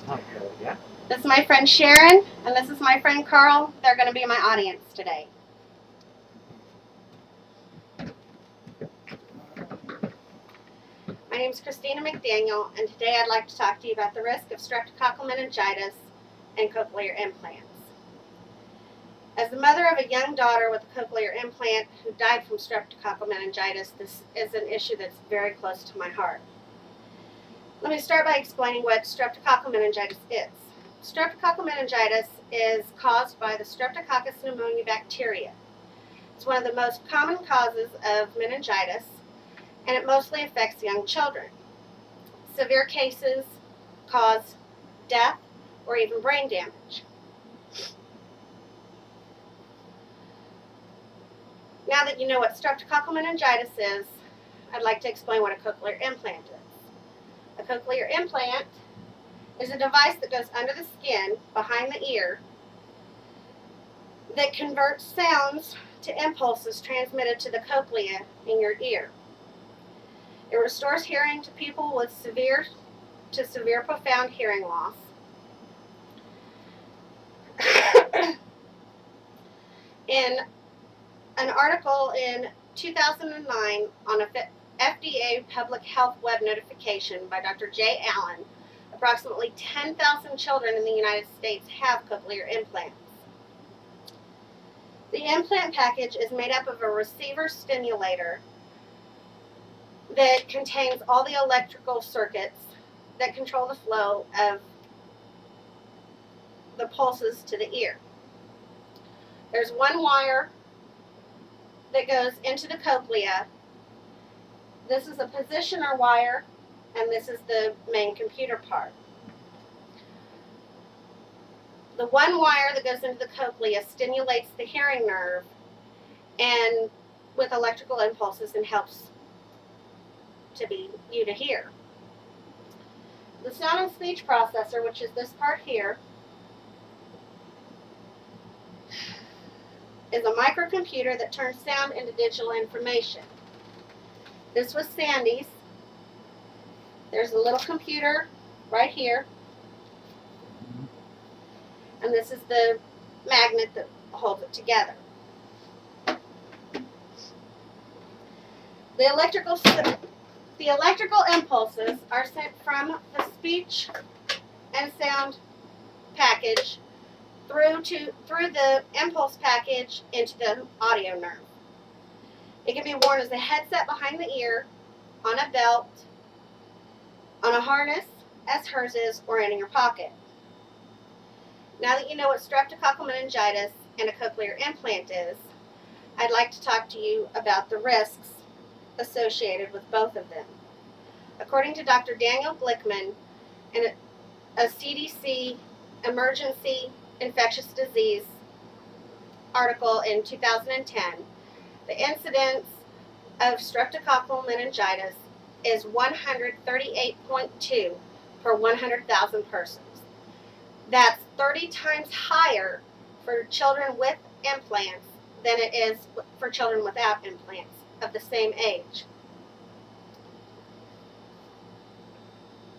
Okay, yeah. This is my friend Sharon, and this is my friend Carl. They're going to be my audience today. My name is Christina McDaniel, and today I'd like to talk to you about the risk of streptococcal meningitis and cochlear implants. As the mother of a young daughter with a cochlear implant who died from streptococcal meningitis, this is an issue that's very close to my heart. Let me start by explaining what streptococcal meningitis is. Streptococcal meningitis is caused by the Streptococcus pneumoniae bacteria. It's one of the most common causes of meningitis, and it mostly affects young children. Severe cases cause death or even brain damage. Now that you know what streptococcal meningitis is, I'd like to explain what a cochlear implant is. A cochlear implant is a device that goes under the skin behind the ear that converts sounds to impulses transmitted to the cochlea in your ear. It restores hearing to people with severe profound hearing loss. In an article in 2009 on a FDA public health web notification by Dr. Jay Allen, approximately 10,000 children in the United States have cochlear implants. The implant package is made up of a receiver stimulator that contains all the electrical circuits that control the flow of the pulses to the ear. There's one wire that goes into the cochlea. This is a positioner wire, and this is the main computer part. The one wire that goes into the cochlea stimulates the hearing nerve and with electrical impulses and helps you to hear. The sound and speech processor, which is this part here, is a microcomputer that turns sound into digital information. This was Sandy's. There's a little computer right here. And this is the magnet that holds it together. The electrical impulses are sent from the speech and sound package through the impulse package into the audio nerve. It can be worn as a headset behind the ear, on a belt, on a harness, as hers is, or in your pocket. Now that you know what streptococcal meningitis and a cochlear implant is, I'd like to talk to you about the risks associated with both of them. According to Dr. Daniel Glickman, in a CDC emergency infectious disease article in 2010, the incidence of streptococcal meningitis is 138.2 per 100,000 persons. That's 30 times higher for children with implants than it is for children without implants of the same age.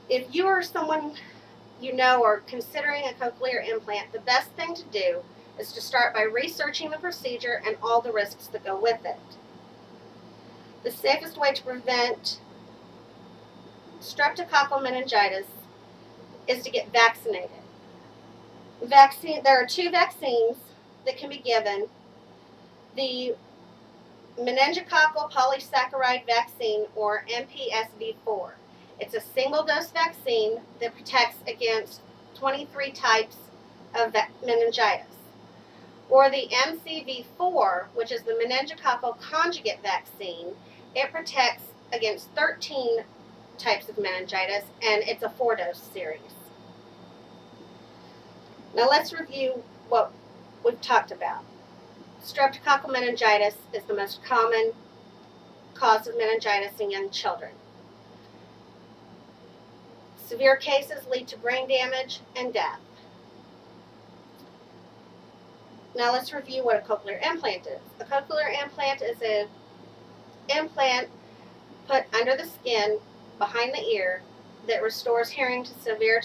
If you or someone you know are considering a cochlear implant, the best thing to do is to start by researching the procedure and all the risks that go with it. The safest way to prevent streptococcal meningitis is to get vaccinated. There are two vaccines that can be given. The meningococcal polysaccharide vaccine, or MPSV4. It's a single-dose vaccine that protects against 23 types of meningitis. Or the MCV4, which is the meningococcal conjugate vaccine. It protects against 13 types of meningitis, and it's a 4-dose series. Now let's review what we've talked about. Streptococcal meningitis is the most common cause of meningitis in young children. Severe cases lead to brain damage and death. Now let's review what a cochlear implant is. A cochlear implant is an implant put under the skin behind the ear that restores hearing to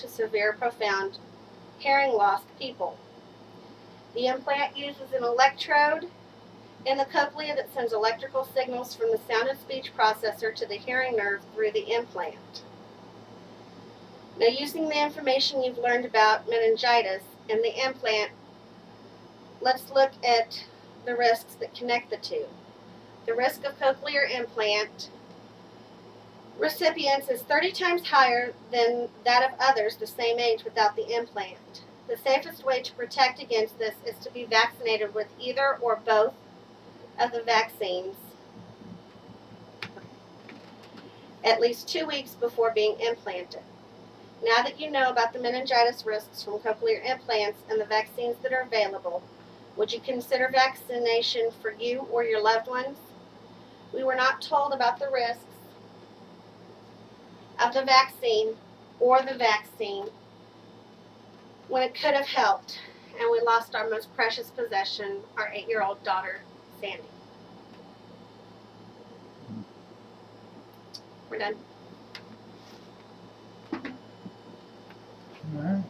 severe profound hearing loss people. The implant uses an electrode in the cochlea that sends electrical signals from the sound and speech processor to the hearing nerve through the implant. Now, using the information you've learned about meningitis and the implant, let's look at the risks that connect the two. The risk of cochlear implant recipients is 30 times higher than that of others the same age without the implant. The safest way to protect against this is to be vaccinated with either or both of the vaccines at least 2 weeks before being implanted. Now that you know about the meningitis risks from cochlear implants and the vaccines that are available, would you consider vaccination for you or your loved ones? We were not told about the risks of the vaccine or the vaccine when it could have helped, and we lost our most precious possession, our 8-year-old daughter, Sandy. We're done. All right.